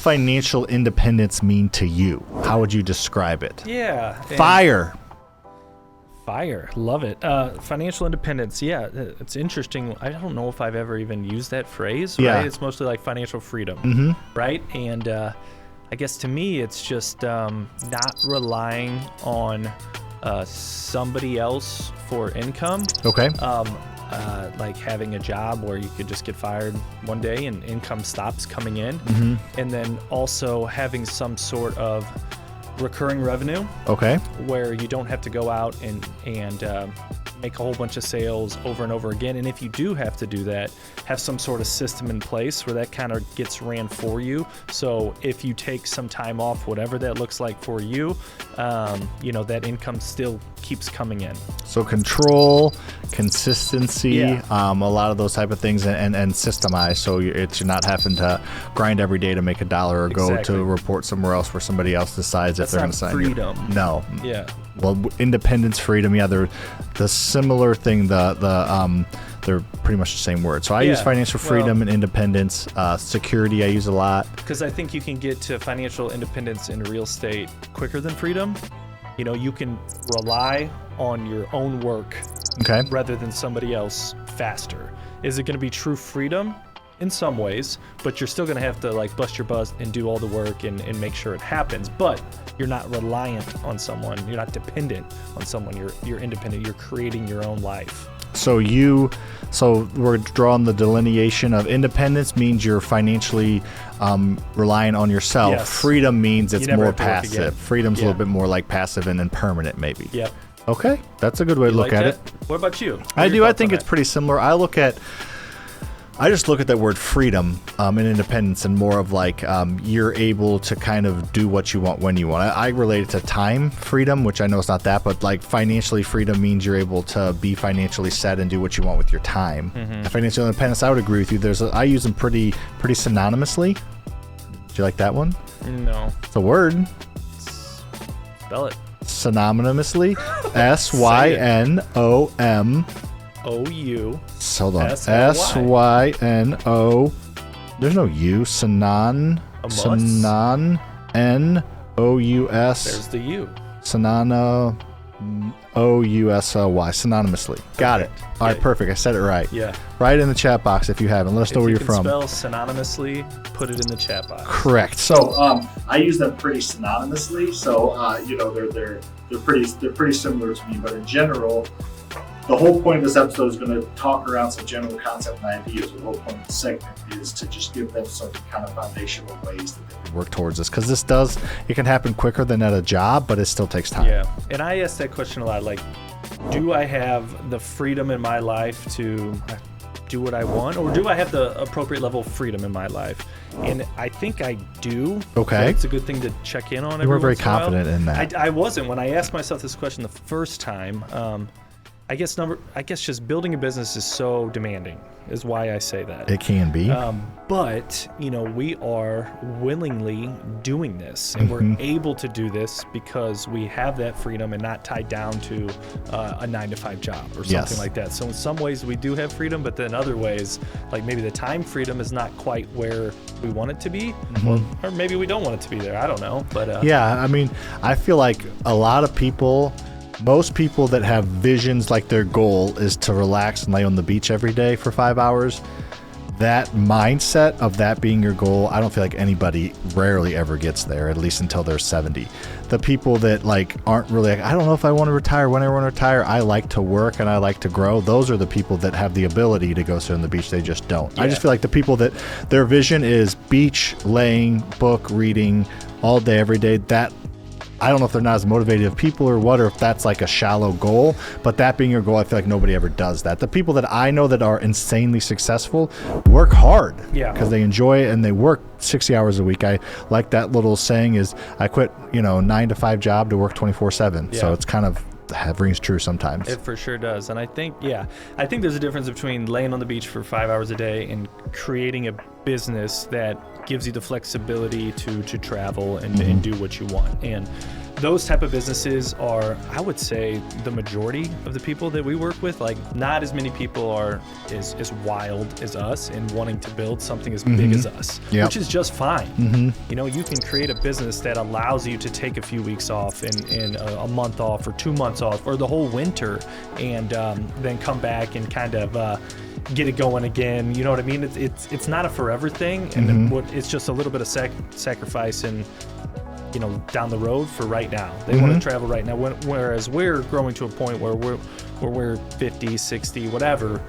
financial independence mean to you? How would you describe it? Yeah. Fire. Love it. Financial independence. Yeah, it's interesting. I don't know if I've ever even used that phrase. Right? Yeah. It's mostly like financial freedom, right? And I guess to me, it's just not relying on somebody else for income. Okay. Like having a job where you could just get fired one day and income stops coming in. And then also having some sort of recurring revenue. Okay. Where you don't have to go out and make a whole bunch of sales over and over again. And if you do have to do that, have some sort of system in place where that kind of gets ran for you. So if you take some time off, whatever that looks like for you, that income still keeps coming in. So control, consistency, Yeah. a lot of those type of things, and systemize. So you're not having to grind every day to make $1 or go Exactly. to report somewhere else where somebody else decides That's if they're not going to sign freedom. you. No. Yeah. Well, independence, freedom, yeah, they're the similar thing. They're pretty much the same word. So I use financial freedom and independence. Security I use a lot. Because I think you can get to financial independence in real estate quicker than freedom. You can rely on your own work rather than somebody else faster. Is it going to be true freedom? In some ways, but you're still going to have to like bust your butt and do all the work and make sure it happens. But you're not reliant on someone. You're not dependent on someone. You're independent. You're creating your own life. So we're drawing the delineation of independence means you're financially relying on yourself. Yes. Freedom means it's You never more have to work again. passive. Freedom's a Yeah. little bit more like passive and permanent maybe. Yep. Okay, that's a good way to look like at that? it. What about you? What I are your do. I thoughts think on it's that? pretty similar. I just look at that word freedom and independence and more of like you're able to kind of do what you want when you want. I relate it to time freedom, which I know it's not that, but like financially freedom means you're able to be financially set and do what you want with your time. Financial independence, I would agree with you. I use them pretty synonymously. Do you like that one? No. It's a word. Spell it. Synonymously. SYNOM. O-U. Hold on. S-Y. SYNO. There's no U. Synon. Synon. N-O-U-S. There's the U. Synona. O-U-S-O-Y. Synonymously. Got it. All right, Yeah. perfect. I said it right. Yeah. Write it in the chat box if you haven't. Let us know where you're If you from. can spell synonymously, put it in the chat box. Correct. So I use them pretty synonymously. So they're pretty similar to me. But in general, the whole point of this episode is going to talk around some general concept and ideas. The whole point of the segment is to just give them some kind of foundational ways that they can work towards this, because it can happen quicker than at a job, but it still takes time. Yeah. And I ask that question a lot. Like, do I have the freedom in my life to do what I want, or do I have the appropriate level of freedom in my life? And I think I do. Okay. So it's a good thing to check in on. You were every very once in a while. confident in that. I wasn't when I asked myself this question the first time. I guess just building a business is so demanding, is why I say that. It can be. But we are willingly doing this, and we're able to do this because we have that freedom and not tied down to a 9-to-5 job or something Yes. like that. So in some ways we do have freedom, but then other ways, like maybe the time freedom is not quite where we want it to be, or maybe we don't want it to be there. I don't know. But yeah, I mean, I feel like a lot of people, most people that have visions, like their goal is to relax and lay on the beach every day for 5 hours. That mindset of that being your goal, I don't feel like anybody rarely ever gets there, at least until they're 70. The people that like aren't really like, I don't know if I want to retire, when I want to retire, I like to work and I like to grow. Those are the people that have the ability to go sit on the beach. They just don't. Yeah. I just feel like the people that their vision is beach, laying, book, reading all day, every day, that I don't know if they're not as motivated of people or what, or if that's like a shallow goal, but that being your goal, I feel like nobody ever does that. The people that I know that are insanely successful work hard because they enjoy it and they work 60 hours a week. I like that little saying is I quit, 9-to-5 job to work 24/7. So it's kind of, that rings true sometimes. It for sure does. And I think there's a difference between laying on the beach for 5 hours a day and creating a business that gives you the flexibility to travel and do what you want. And those type of businesses are, I would say, the majority of the people that we work with. Like, not as many people are as wild as us in wanting to build something as big as us, which is just fine. You know, you can create a business that allows you to take a few weeks off and a month off or 2 months off or the whole winter, and then come back and kind of get it going again. You know what I mean? It's not a forever thing, and it's just a little bit of sacrifice and, you know, down the road for right now. They want to travel right now, whereas we're growing to a point where we're 50, 60, whatever.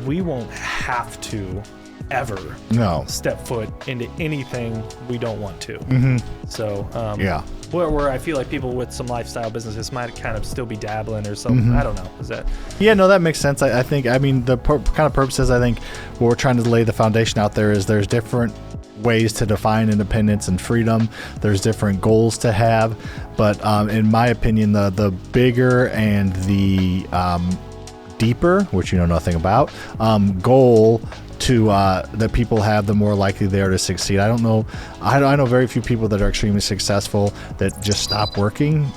We won't have to ever step foot into anything we don't want to. So where I feel like people with some lifestyle businesses might kind of still be dabbling or something. I don't know. Is that? Yeah, no, that makes sense. I think, I mean, the kind of purposes, I think what we're trying to lay the foundation out there is there's different ways to define independence and freedom. There's different goals to have, but in my opinion, the bigger and the deeper, which you know nothing about, goal to that people have, the more likely they are to succeed. I know very few people that are extremely successful that just stop working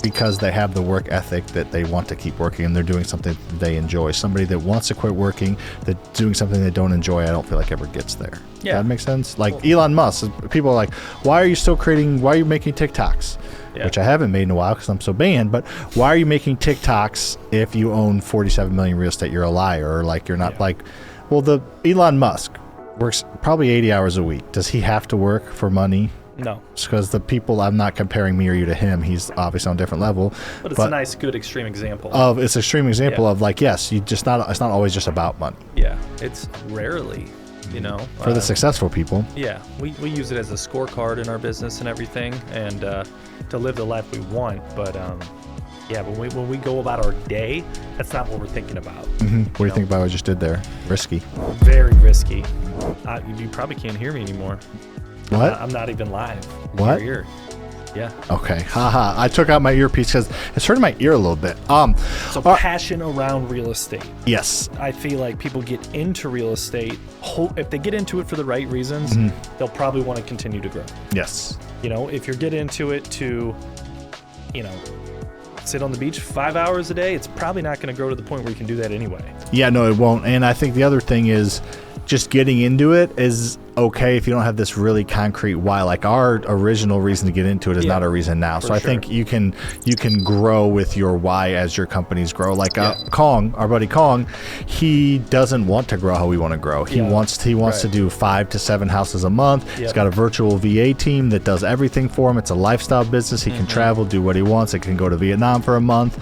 because they have the work ethic that they want to keep working and they're doing something that they enjoy. Somebody that wants to quit working, that doing something they don't enjoy, I don't feel like ever gets there. Yeah. That makes sense? Like Elon Musk, people are like, why are you making TikToks? Yeah. Which I haven't made in a while because I'm so banned, but why are you making TikToks if you own 47 million real estate? You're a liar. Or like, you're not like, well, the Elon Musk works probably 80 hours a week. Does he have to work for money? No. Because the people, I'm not comparing me or you to him. He's obviously on a different level. But it's a nice, good, extreme example. It's an extreme example of like, yes, it's not always just about money. Yeah. It's rarely, you know. For the successful people. Yeah. We use it as a scorecard in our business and everything, and to live the life we want. But when we go about our day, that's not what we're thinking about. What do you think about what I just did there? Risky. Very risky. You probably can't hear me anymore. What? I'm not even live. What? Your ear. Yeah. Okay. Haha. I took out my earpiece because it's hurting my ear a little bit. So passion around real estate. Yes. I feel like people get into real estate. If they get into it for the right reasons, they'll probably want to continue to grow. Yes. You know, if you get into it to, you know, sit on the beach 5 hours a day, it's probably not going to grow to the point where you can do that anyway. Yeah, no, it won't. And I think the other thing is just getting into it is okay if you don't have this really concrete why. Like our original reason to get into it is not a reason now. So I think you can grow with your why as your companies grow. Like Kong, our buddy Kong, he doesn't want to grow how we want to grow. He wants to do 5 to 7 houses a month. He's got a virtual VA team that does everything for him. It's a lifestyle business. He can travel, do what he wants. He can go to Vietnam for a month.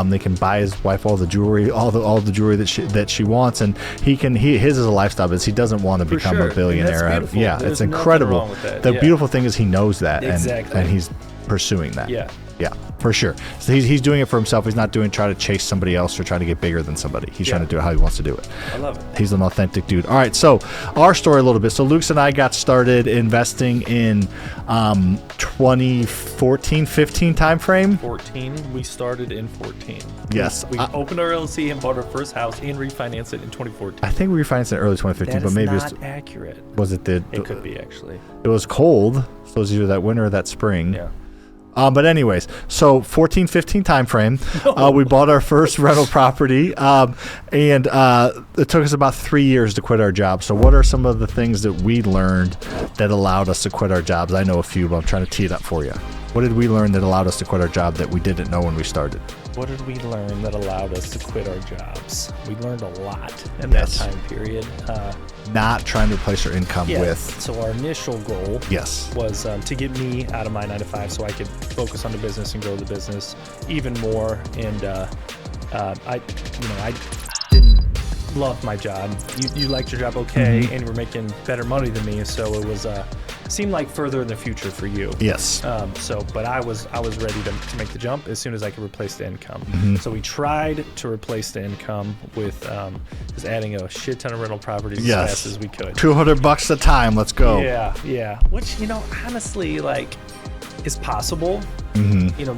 They can buy his wife all the jewelry, all the jewelry that she wants, and his is a lifestyle business. He doesn't want to become a billionaire. Yeah, There's it's incredible. The beautiful thing is he knows that, and he's pursuing that. Yeah, for sure. So he's doing it for himself. He's not trying to chase somebody else or trying to get bigger than somebody. He's trying to do it how he wants to do it. I love it. He's an authentic dude. All right, so our story a little bit. So Luke's and I got started investing in 2014, 15 time frame. 14. We started in 14. Yes. We opened our LLC and bought our first house and refinanced it in 2014. I think we refinanced it early 2015, but maybe it's not accurate. Was it It could be actually. It was cold, so it was either that winter or that spring. Yeah. But anyways, so 14, 15 time frame, we bought our first rental property, and it took us about 3 years to quit our job. So what are some of the things that we learned that allowed us to quit our jobs? I know a few, but I'm trying to tee it up for you. What did we learn that allowed us to quit our job that we didn't know when we started? What did we learn that allowed us to quit our jobs? We learned a lot in that time period. Not trying to replace our income with. So our initial goal was to get me out of my 9-to-5 so I could focus on the business and grow the business even more. And I didn't love my job. You liked your job and you were making better money than me, so it was seemed like further in the future for you. Yes. But I was ready to make the jump as soon as I could replace the income. So we tried to replace the income with just adding a shit ton of rental properties as fast as we could. $200 a time. Let's go. Yeah. Which, honestly, is possible.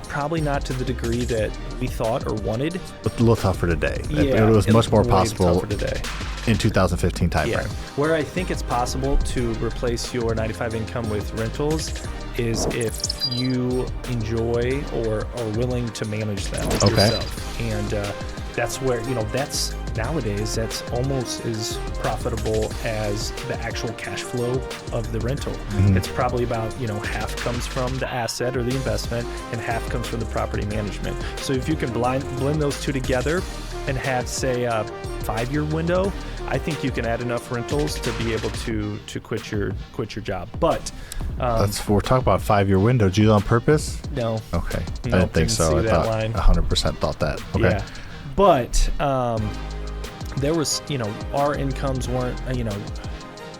Probably not to the degree that we thought or wanted. But a little tougher today. It was much more possible today. In 2015 timeframe. Where I think it's possible to replace your 95 income with rentals is if you enjoy or are willing to manage them yourself. And that's where, that's nowadays, that's almost as profitable as the actual cash flow of the rental. It's probably about, half comes from the asset or the investment and half comes from the property management. So if you can blend those two together and have, say, a 5-year window, I think you can add enough rentals to be able to quit your job. But we're talking about 5-year window. Did you do that on purpose? No. Okay. No, I didn't think so. I thought 100% thought that. Okay. Yeah. But there was, our incomes weren't,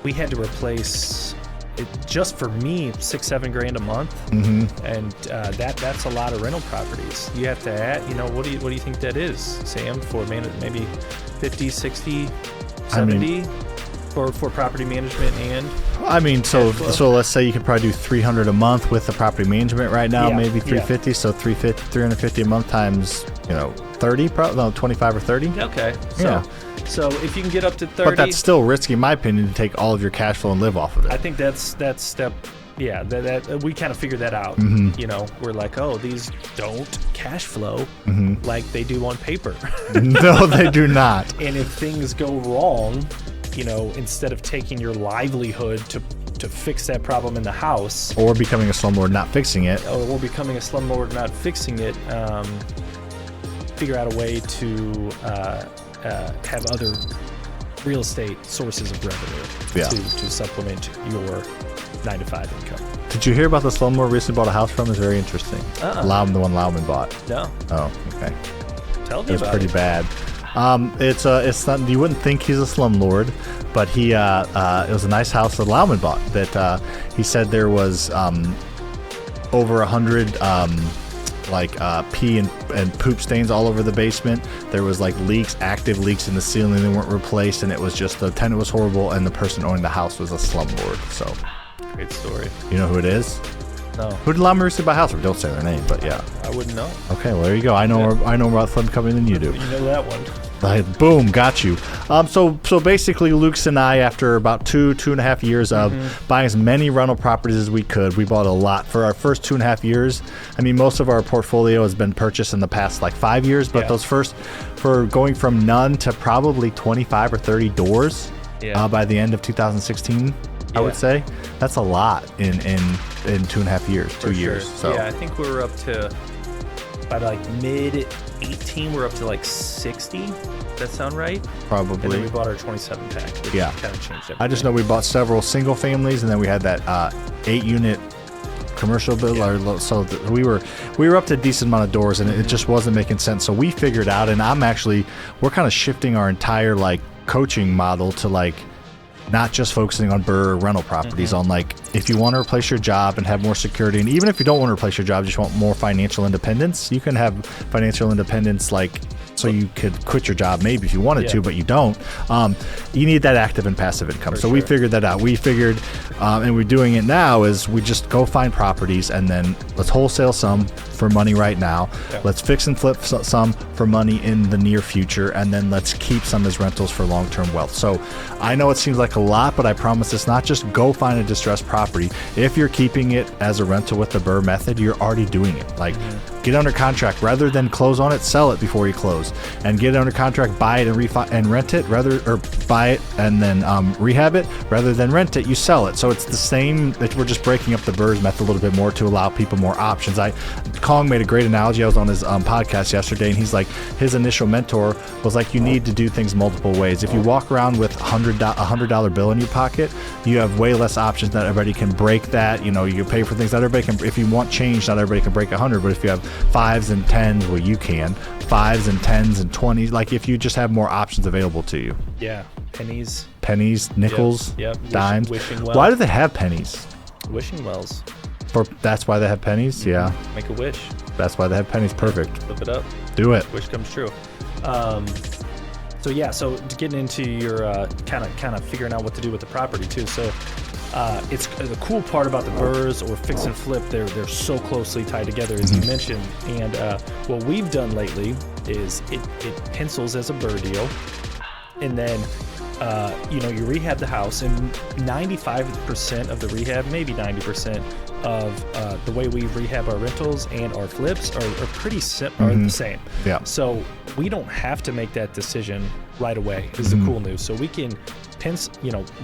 we had to replace it just for me $6-7 a month, and that's a lot of rental properties. You have to add, what do you think that is, Sam? For maybe 50, 60, 70 for property management and. I mean, so let's say you could probably do $300 a month with the property management right now, maybe $350. So $350 a month times 30, probably 25 or 30. Okay. So if you can get up to 30, but that's still risky, in my opinion, to take all of your cash flow and live off of it. I think that's step. Yeah, that we kind of figured that out. We're like, oh, these don't cash flow like they do on paper. No, they do not. And if things go wrong, instead of taking your livelihood to fix that problem in the house, or becoming a slumlord not fixing it, figure out a way to have other real estate sources of revenue to supplement your 9-to-5 income. Did you hear about the slumlord recently bought a house from? It's very interesting. The one Lauman bought. No. Oh, okay. Tell me about it. It's pretty bad. It's not, you wouldn't think he's a slumlord, but he it was a nice house that Lauman bought that he said there was over 100 pee and poop stains all over the basement. There was active leaks in the ceiling that weren't replaced, and it was just, the tenant was horrible, and the person owning the house was a slumlord. So great story. You know who it is? No. Who did Lauman recently buy a house from? Don't say their name, but yeah. I wouldn't know. Okay, well there you go. I know more about Flint Company than you do. You know that one. Boom, got you. So basically, Luke's and I, after about 2.5 years of buying as many rental properties as we could, we bought a lot for our first 2.5 years. I mean, most of our portfolio has been purchased in the past 5 years, but those first, for going from none to probably 25 or 30 doors by the end of 2016, I would say that's a lot in 2.5 years, 2 years. So I think we were up to by mid 18, we're up to 60. Does that sound right? Probably. And then we bought our 27 pack, which kind of changed everything. I just know we bought several single families, and then we had that 8-unit commercial build. So we were up to a decent amount of doors, and it just wasn't making sense. So we figured out, and we're kind of shifting our entire coaching model to not just focusing on BRRRR rental properties, on if you want to replace your job and have more security, and even if you don't want to replace your job, just want more financial independence, you can have financial independence so you could quit your job maybe if you wanted to, but you don't. You need that active and passive income. We figured that out. We figured, and we're doing it now, is we just go find properties and then let's wholesale some for money right now. Let's fix and flip some for money in the near future, and then let's keep some as rentals for long-term wealth. So I know it seems like a lot, but I promise it's not just go find a distressed property. If you're keeping it as a rental with the BRRRR method, you're already doing it. Get under contract. Rather than close on it, sell it before you close. And get under contract, buy it and rent it, or buy it and then rehab it. Rather than rent it, you sell it. So it's the same. We're just breaking up the BRRRR method a little bit more to allow people more options. Kong made a great analogy. I was on his podcast yesterday, and he's like, his initial mentor was you need to do things multiple ways. If you walk around with $100 bill in your pocket, you have way less options. Not everybody can break that. You can pay for things. Not everybody can. If you want change, not everybody can break 100. But if you have 5s and 10s, well, you can. 5s and 10s and 20s. If you just have more options available to you. Yeah, pennies, nickels, dimes. Wishing wells. Why do they have pennies? Wishing wells. That's why they have pennies. Yeah. Make a wish. That's why they have pennies. Perfect. Flip it up. Do it. Wish comes true. So getting into your kind of figuring out what to do with the property too. So it's the cool part about the BRRRRs or fix and flip. They're so closely tied together, as you mentioned. And what we've done lately is it pencils as a BRRRR deal, and then you rehab the house, and 95% of the rehab, maybe 90% of the way we rehab our rentals and our flips are pretty are the same. Yeah. So we don't have to make that decision right away is the cool news. So we can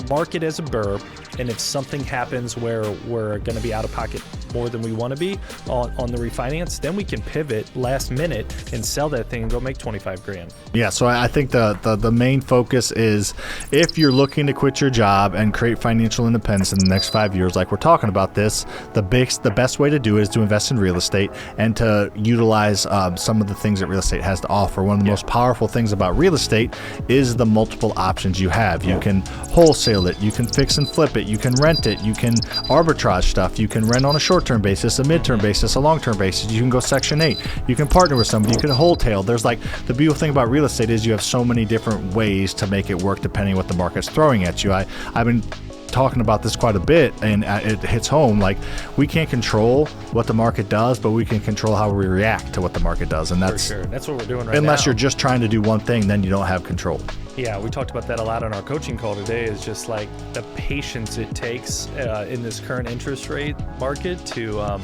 mark it as a burr, and if something happens where we're going to be out of pocket more than we want to be on the refinance, then we can pivot last minute and sell that thing and go make 25 grand. Yeah, so I think the main focus is if you're looking to quit your job and create financial independence in the next 5 years, like we're talking about this, the best way to do it is to invest in real estate and to utilize some of the things that real estate has to offer. One of the most powerful things about real estate is the multiple options you have. You can wholesale it, you can fix and flip it, you can rent it, you can arbitrage stuff, you can rent on a short-term basis, a mid-term basis, a long-term basis, you can go Section 8, you can partner with somebody, you can wholesale. There's like, the beautiful thing about real estate is you have so many different ways to make it work depending on what the market's throwing at you. I've been talking about this quite a bit, and it hits home. Like, we can't control what the market does, but we can control how we react to what the market does, and that's for sure. That's what we're doing right now. Unless you're just trying to do one thing, then you don't have control. Yeah, we talked about that a lot on our coaching call today, is just like the patience it takes in this current interest rate market to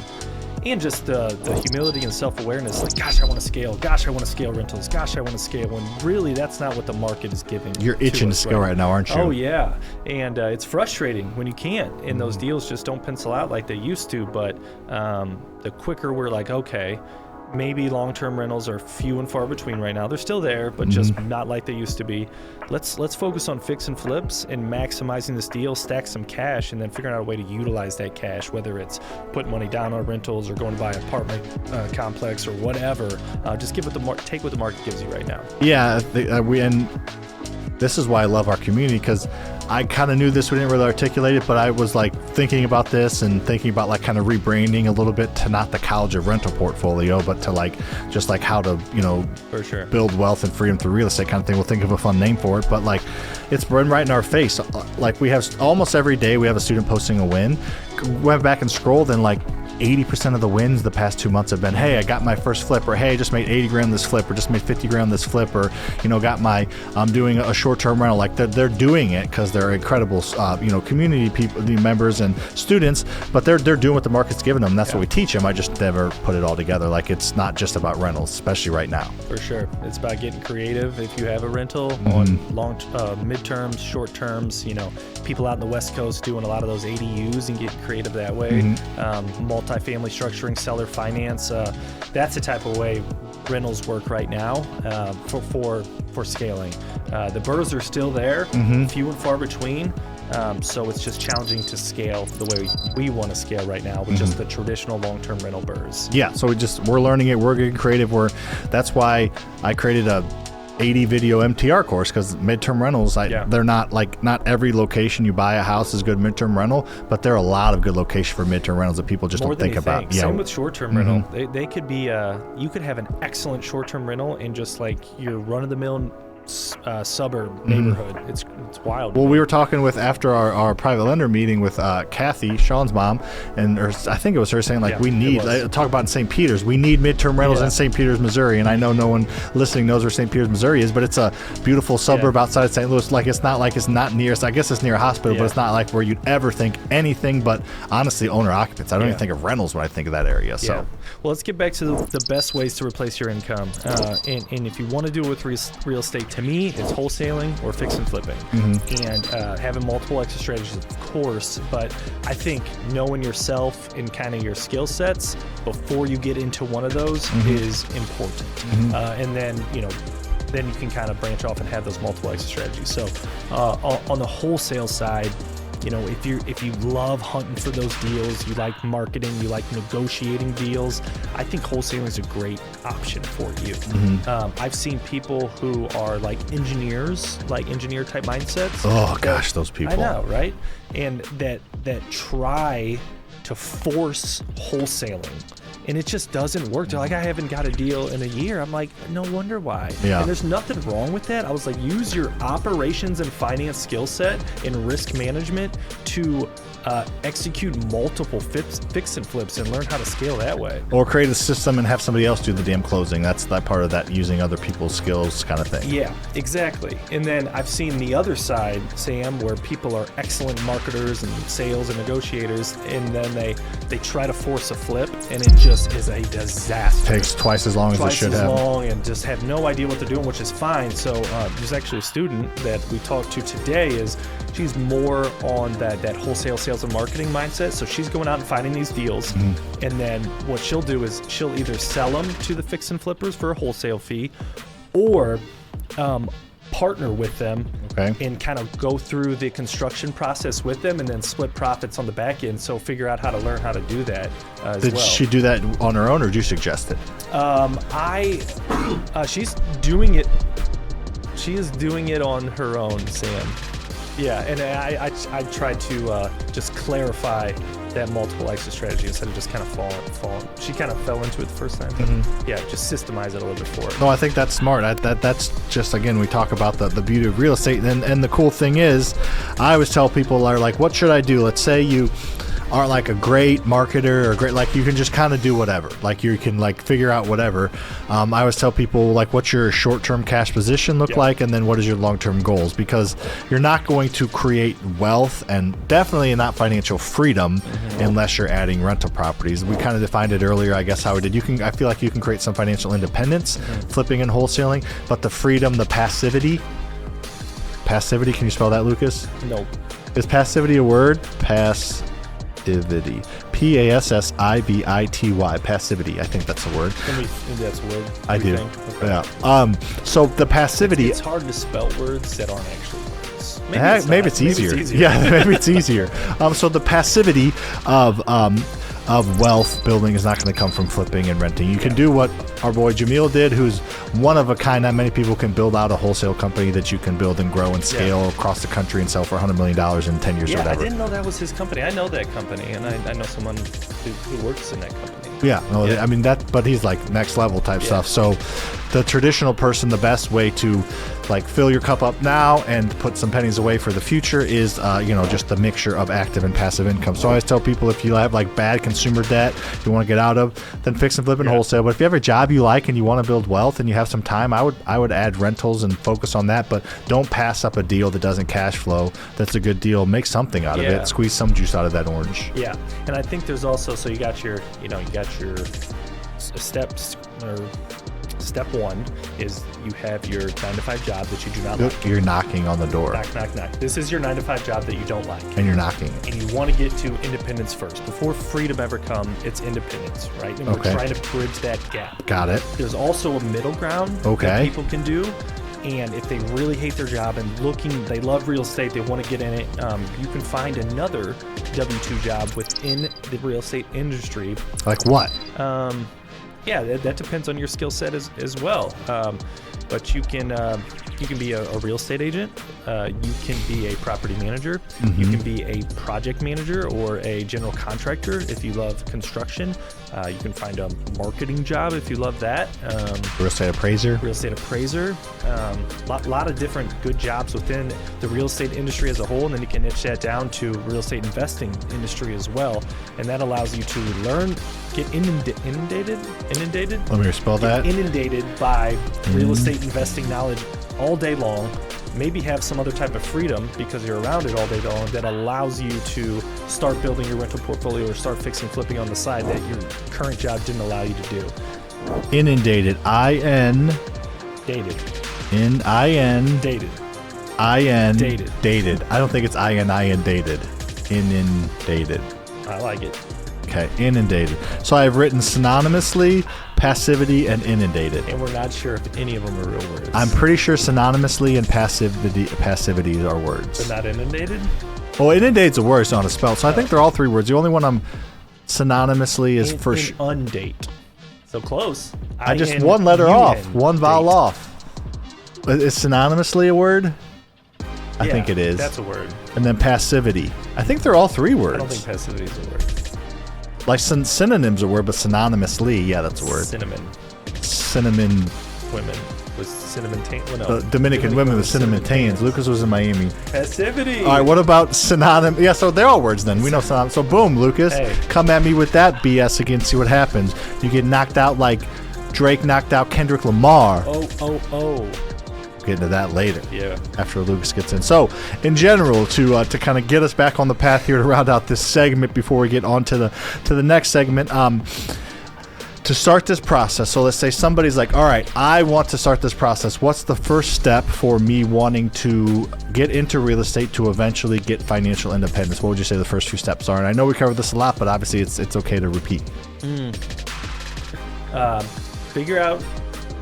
and just the humility and self-awareness, like, gosh, I want to scale. Gosh, I want to scale rentals. Gosh, I want to scale. When really, that's not what the market is giving. You're itching to scale right now, aren't you? Oh, yeah. And it's frustrating when you can't, and those deals just don't pencil out like they used to. But the quicker we're like, okay, maybe long-term rentals are few and far between right now. They're still there, but just not like they used to be. Let's focus on fix and flips and maximizing this deal, stack some cash, and then figuring out a way to utilize that cash, whether it's putting money down on rentals or going to buy an apartment complex or whatever. Just take what the market gives you right now. Yeah, and this is why I love our community, because I kind of knew this, we didn't really articulate it, but I was like thinking about this and thinking about like kind of rebranding a little bit to not the College of Rental portfolio, but to like just like how to, for sure, build wealth and freedom through real estate kind of thing. We'll think of a fun name for it, but like it's been right in our face. Like we have almost every day we have a student posting a win. Went back and scrolled, and like 80% of the wins the past 2 months have been, hey, I got my first flip, or hey, I just made 80 grand this flip, or just made 50 grand this flip, or I'm doing a short-term rental. Like they're doing it because they're incredible community people, the members and students, but they're doing what the market's giving them. That's what we teach them. I just never put it all together. Like, it's not just about rentals, especially right now. For sure, it's about getting creative. If you have a rental on long midterms, short terms, people out in the West Coast doing a lot of those ADUs and getting creative that way. Multifamily structuring, seller finance. That's the type of way rentals work right now for scaling. The burrs are still there, few and far between. So it's just challenging to scale the way we want to scale right now with just the traditional long-term rental burrs. Yeah, so we're learning it. We're getting creative. That's why I created a 80 video MTR course, because midterm rentals, they're not every location you buy a house is good midterm rental, but there are a lot of good locations for midterm rentals that people just don't think about. Same with short-term rental. They could be you could have an excellent short-term rental in just like your run-of-the-mill suburb neighborhood. It's wild. Well, we were talking after our private lender meeting with Kathy, Sean's mom, and I think it was her saying we need talk about in St. Peters. We need midterm rentals in St. Peters, Missouri. And I know no one listening knows where St. Peters, Missouri is, but it's a beautiful suburb outside of St. Louis. It's not near. I guess it's near a hospital, but it's not like where you'd ever think anything but honestly owner occupants. I don't even think of rentals when I think of that area. So, well, let's get back to the best ways to replace your income. And if you want to do it with real estate, to me, it's wholesaling or fix and flipping, and having multiple exit strategies, of course. But I think knowing yourself and kind of your skill sets before you get into one of those is important. And then you can kind of branch off and have those multiple exit strategies. So on the wholesale side, if you love hunting for those deals, you like marketing, you like negotiating deals, I think wholesaling is a great option for you. I've seen people who are like engineers, like engineer type mindsets. Oh gosh, those people. I know, right? And that try to force wholesaling. And it just doesn't work. They're like, I haven't got a deal in a year. I'm like, no wonder why. Yeah. And there's nothing wrong with that. I was like, use your operations and finance skill set and risk management to execute multiple fix and flips and learn how to scale that way. Or create a system and have somebody else do the damn closing. That's that part of that, using other people's skills kind of thing. Yeah, exactly. And then I've seen the other side, Sam, where people are excellent marketers and sales and negotiators, and then they try to force a flip, and it just is a disaster. Takes twice as long as it should have. Twice as long, and just have no idea what they're doing, which is fine. So there's actually a student that we talked to today. She's more on that wholesale sales and marketing mindset. So she's going out and finding these deals, and then what she'll do is she'll either sell them to the fix and flippers for a wholesale fee, or partner with them and kind of go through the construction process with them, and then split profits on the back end. So figure out how to learn how to do that as well. Did she do that on her own, or did you suggest it? She's doing it. She is doing it on her own, Sam. Yeah, and I tried to just clarify that multiple exit strategy instead of just kind of falling. She kind of fell into it the first time. But yeah, just systemize it a little bit for her. No, I think that's smart. That's just, again, we talk about the beauty of real estate, and the cool thing is, I always tell people are like, what should I do? Let's say you aren't like a great marketer or great, like you can just kind of do whatever, like you can like figure out whatever. I always tell people, like, what's your short-term cash position look like, and then what is your long-term goals, because you're not going to create wealth, and definitely not financial freedom, unless you're adding rental properties. We kind of defined it earlier, I guess, how we did. I feel like you can create some financial independence flipping and wholesaling, but the freedom, the passivity, can you spell that, Lucas? Nope. Is passivity a word? Passivity. Passivity. Passivity. I think that's a word. Maybe that's a word. I do. Okay. Yeah. So the passivity. It's hard to spell words that aren't actually words. Maybe it's easier. Yeah, maybe it's easier. So the passivity of wealth building is not going to come from flipping and renting. You can do what our boy Jamil did, who's one of a kind. Not many people can build out a wholesale company that you can build and grow and scale across the country and sell for $100 million in 10 years or whatever. I didn't know that was his company. I know that company, and I know someone who works in that company. Yeah, no, I mean that, but he's like next level type stuff. So the traditional person, the best way to like fill your cup up now and put some pennies away for the future is just the mixture of active and passive income. So I always tell people, if you have like bad consumer debt you want to get out of, then fix and flip and wholesale. But if you have a job you like and you want to build wealth and you have some time, I would add rentals and focus on that. But don't pass up a deal that doesn't cash flow. That's a good deal. Make something out of it. Squeeze some juice out of that orange. Yeah, and I think there's also, so you got your steps, or step one is you have your 9-to-5 job that you do not like. You're knocking on the door. Knock, knock, knock. This is your 9-to-5 job that you don't like. And you're knocking. And you want to get to independence first. Before freedom ever comes, it's independence, right? And we're trying to bridge that gap. Got it. There's also a middle ground that people can do. And if they really hate their job and they love real estate, they want to get in it, you can find another W-2 job within the real estate industry. Like what? That depends on your skill set as well. But you can be a real estate agent. You can be a property manager. You can be a project manager or a general contractor if you love construction. You can find a marketing job if you love that. Real estate appraiser. Lot of different good jobs within the real estate industry as a whole, and then you can niche that down to real estate investing industry as well. And that allows you to learn, get inundated. Let me spell that. Inundated by real estate investing knowledge all day long. Maybe have some other type of freedom because you're around it all day long that allows you to start building your rental portfolio or start fixing flipping on the side that your current job didn't allow you to do. Inundated. Dated. Dated. Dated. I don't think it's dated. Inundated. I like it. Okay, inundated. So I've written synonymously passivity and inundated. And we're not sure if any of them are real words. I'm pretty sure synonymously and passivity are words. But not inundated? Well, inundate's a word, it's not a spell. So I think they're all three words. The only one I'm synonymously is undate. So close. I just one letter off, one vowel off. Is synonymously a word? I think it is. That's a word. And then passivity. I think they're all three words. I don't think passivity is a word. Like synonyms a word, but synonymously, yeah, that's a word. Cinnamon. Cinnamon. Women. was cinnamon tan. Well, The Dominican women with cinnamon tans. Lucas was in Miami. Passivity. All right, what about synonymous? Yeah, so they're all words then. We know synonymous. So boom, Lucas, Hey. come at me with that BS again. See what happens. You get knocked out like Drake knocked out Kendrick Lamar. Oh. Get into that later. Yeah. After Lucas gets in. So, in general, to kind of get us back on the path here to round out this segment before we get on to the next segment, to start this process. So let's say somebody's like, all right, I want to start this process. What's the first step for me wanting to get into real estate to eventually get financial independence? What would you say the first few steps are? And I know we covered this a lot, but obviously it's okay to repeat. Figure out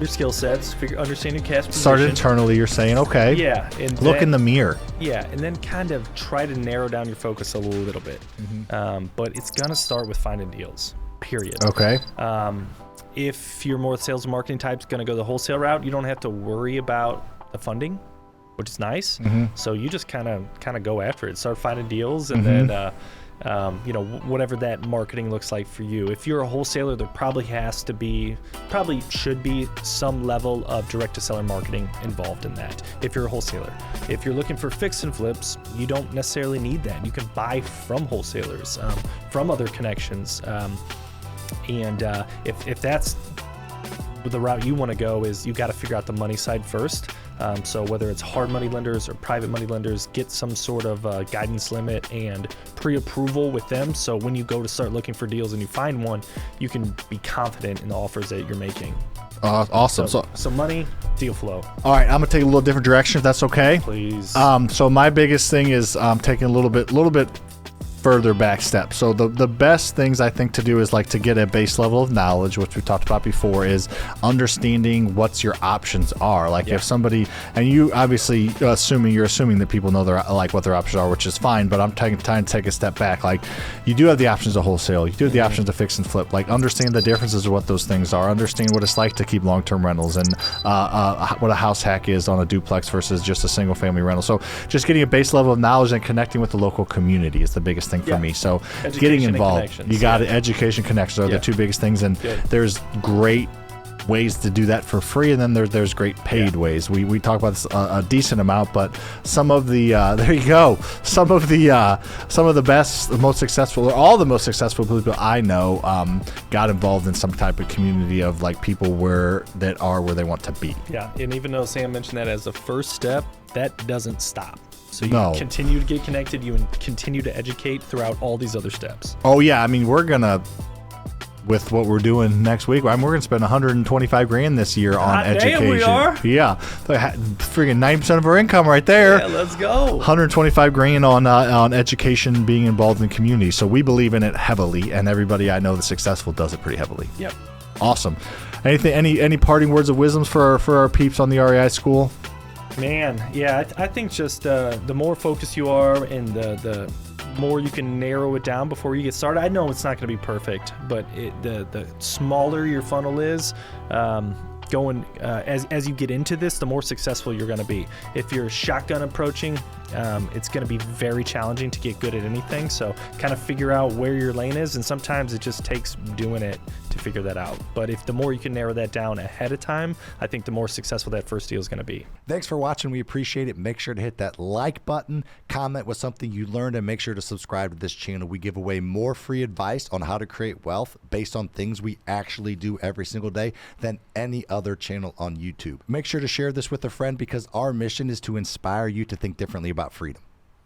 your skill sets, understand your cash position. Start internally, you're saying, okay. Yeah. And Look in the mirror. Yeah, and then kind of try to narrow down your focus a little bit. But it's going to start with finding deals, period. Okay. If you're more sales and marketing type, going to go the wholesale route, you don't have to worry about the funding, which is nice. So you just kind of go after it. Start finding deals, and then whatever that marketing looks like for you. If you're a wholesaler, there probably should be some level of direct-to-seller marketing involved in that. If you're a wholesaler, if you're looking for fix and flips, you don't necessarily need that. You can buy from wholesalers, from other connections, and if that's the route you want to go, is you got to figure out the money side first. So whether it's hard money lenders or private money lenders, get some sort of guidance limit and pre-approval with them. So when you go to start looking for deals and you find one, you can be confident in the offers that you're making. Awesome. So money, deal flow. All right, I'm gonna take a little different direction if that's okay. Please. So my biggest thing is taking a little bit further back step. So the best things I think to do is like to get a base level of knowledge, which we talked about before, is understanding what your options are. Like if somebody, and you obviously you're assuming that people know what their options are, which is fine, but I'm trying to take a step back. Like you do have the options to wholesale, you do have the options to fix and flip. Like understand the differences of what those things are, understand what it's like to keep long-term rentals, and what a house hack is on a duplex versus just a single family rental. So just getting a base level of knowledge and connecting with the local community is the biggest thing for me. So education getting involved, you got it. Yeah. Education connections are the two biggest things, and there's great ways to do that for free, and then there's great paid ways. We talk about this a decent amount, but some of the there you go. Some of the best, the most successful, or all the most successful people I know got involved in some type of community of like people where they want to be. Yeah, and even though Sam mentioned that as a first step, that doesn't stop. So you continue to get connected, you continue to educate throughout all these other steps. Oh yeah, I mean, we're gonna, with what we're doing next week, we're gonna spend $125,000 this year on education. Damn, we are. Yeah, freaking 90% of our income right there. Yeah, let's go. $125,000 on education, being involved in community. So we believe in it heavily, and everybody I know that's successful does it pretty heavily. Yep. Awesome. Any parting words of wisdoms for our peeps on the REI school? Man, yeah, I think just the more focused you are, and the more you can narrow it down before you get started. I know it's not going to be perfect, but the smaller your funnel is, as you get into this, the more successful you're going to be. If you're shotgun approaching, it's going to be very challenging to get good at anything. So kind of figure out where your lane is, and sometimes it just takes doing it to figure that out. But if the more you can narrow that down ahead of time, I think the more successful that first deal is going to be. Thanks for watching. We appreciate it. Make sure to hit that like button, comment with something you learned, and make sure to subscribe to this channel. We give away more free advice on how to create wealth based on things we actually do every single day than any other channel on YouTube. Make sure to share this with a friend, because our mission is to inspire you to think differently about freedom.